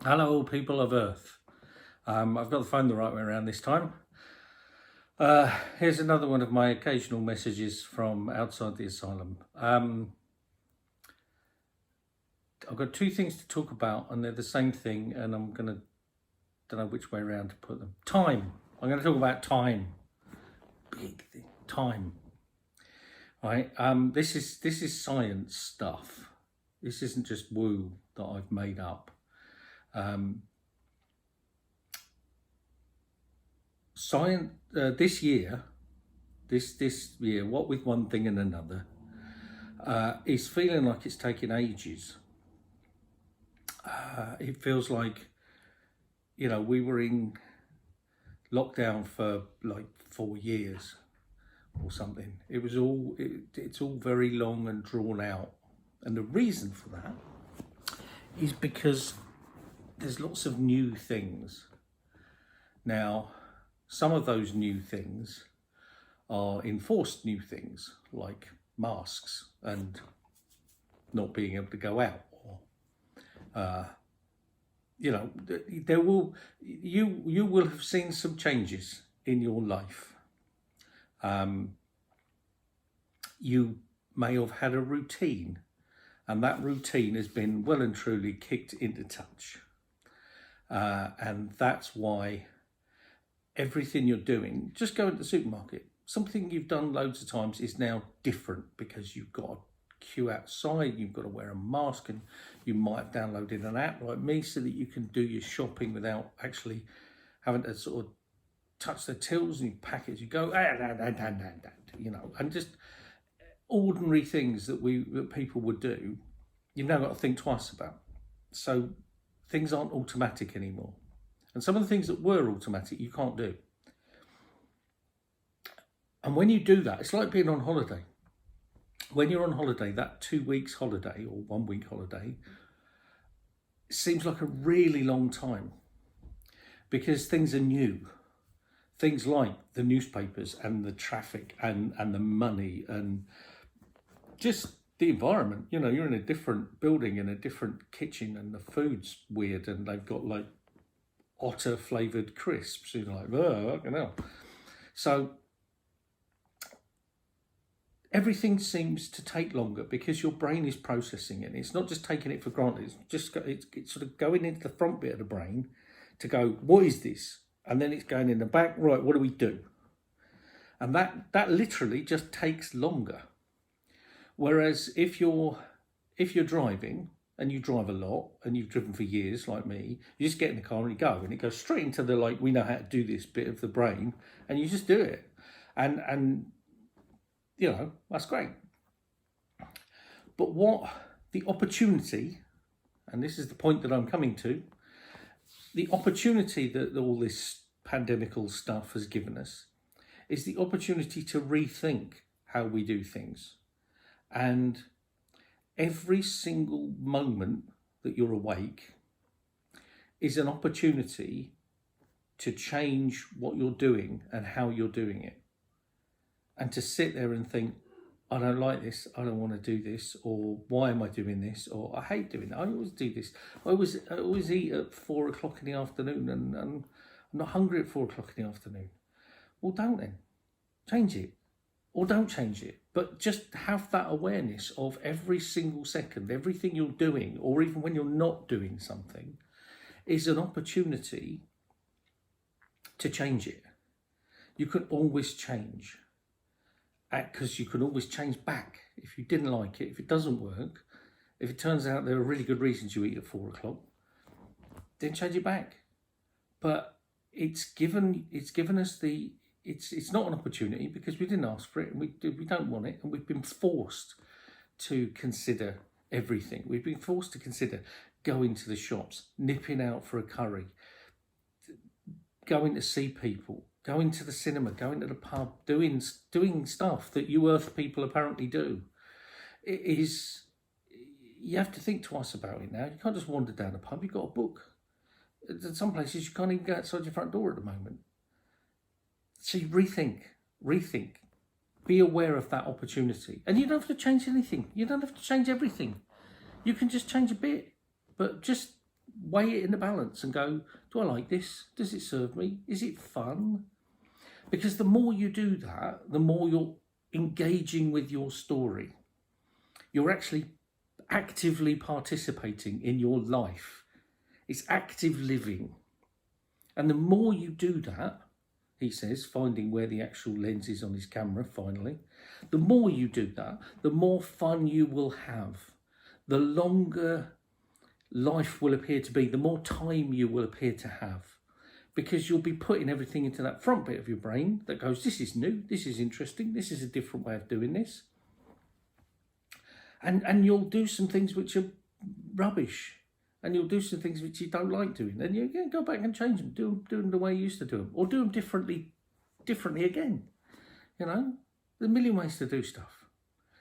Hello, people of Earth. I've got the phone the right way around this time. Here's another one of my occasional messages from outside the asylum. I've got two things to talk about, and they're the same thing, and I'm gonna don't know which way around to put them. Time. I'm going to talk about time. Big thing. Time. Right. This is science stuff. This isn't just woo that I've made up. Science this year, this year, what with one thing and another, is feeling like it's taking ages. It feels like, we were in lockdown for like 4 years or something. It's all very long and drawn out, and the reason for that is because there's lots of new things now. Some of those new things are enforced new things, like masks and not being able to go out, or you will have seen some changes in your life. You may have had a routine, and that routine has been well and truly kicked into touch, and that's why everything you're doing, just go into the supermarket, something you've done loads of times is now different because you've got to queue outside, you've got to wear a mask, and you might have downloaded an app like me so that you can do your shopping without actually having to sort of touch the tills and you pack it as you go, and just ordinary things that people would do, you've now got to think twice about. So things aren't automatic anymore. And some of the things that were automatic, you can't do. And when you do that, it's like being on holiday. When you're on holiday, that 2 weeks holiday or 1 week holiday seems like a really long time because things are new. Things like the newspapers and the traffic and the money and just the environment. You're in a different building, in a different kitchen, and the food's weird, and they've got like otter flavoured crisps. You're like, oh, hell. So everything seems to take longer because your brain is processing it. It's not just taking it for granted. It's sort of going into the front bit of the brain to go, what is this? And then it's going in the back, right, what do we do? And that literally just takes longer. Whereas if you're driving, and you drive a lot, and you've driven for years like me, you just get in the car and you go, and it goes straight into the, like, we know how to do this bit of the brain, and you just do it. And that's great. But what the opportunity, and this is the point that I'm coming to, the opportunity that all this pandemical stuff has given us is the opportunity to rethink how we do things. And every single moment that you're awake is an opportunity to change what you're doing and how you're doing it. And to sit there and think, I don't like this, I don't want to do this, or why am I doing this, or I hate doing that, I always do this. I always eat at 4 o'clock in the afternoon, and I'm not hungry at 4 o'clock in the afternoon. Well, don't then. Change it. Or don't change it, but just have that awareness of every single second, everything you're doing, or even when you're not doing something, is an opportunity to change it. You can always change, because you can always change back if you didn't like it, if it doesn't work, if it turns out there are really good reasons you eat at 4 o'clock, then change it back. But it's given us the. It's not an opportunity because we didn't ask for it, and we don't want it, and we've been forced to consider everything. We've been forced to consider going to the shops, nipping out for a curry, going to see people, going to the cinema, going to the pub, doing stuff that you Earth people apparently do. You have to think twice about it now. You can't just wander down the pub. You've got a book. In some places you can't even go outside your front door at the moment. So you rethink, be aware of that opportunity. And you don't have to change anything. You don't have to change everything. You can just change a bit, but just weigh it in the balance and go, do I like this? Does it serve me? Is it fun? Because the more you do that, the more you're engaging with your story. You're actually actively participating in your life. It's active living. And the more you do that, he says, finding where the actual lens is on his camera finally, the more you do that, the more fun you will have. The longer life will appear to be, the more time you will appear to have, because you'll be putting everything into that front bit of your brain that goes, this is new, this is interesting, this is a different way of doing this. And you'll do some things which are rubbish, and you'll do some things which you don't like doing, and you can go back and change them, do them the way you used to do them, or do them differently again. You know, there's a million ways to do stuff.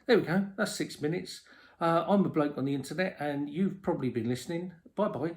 There we go, that's 6 minutes. I'm a bloke on the internet, and you've probably been listening. Bye-bye.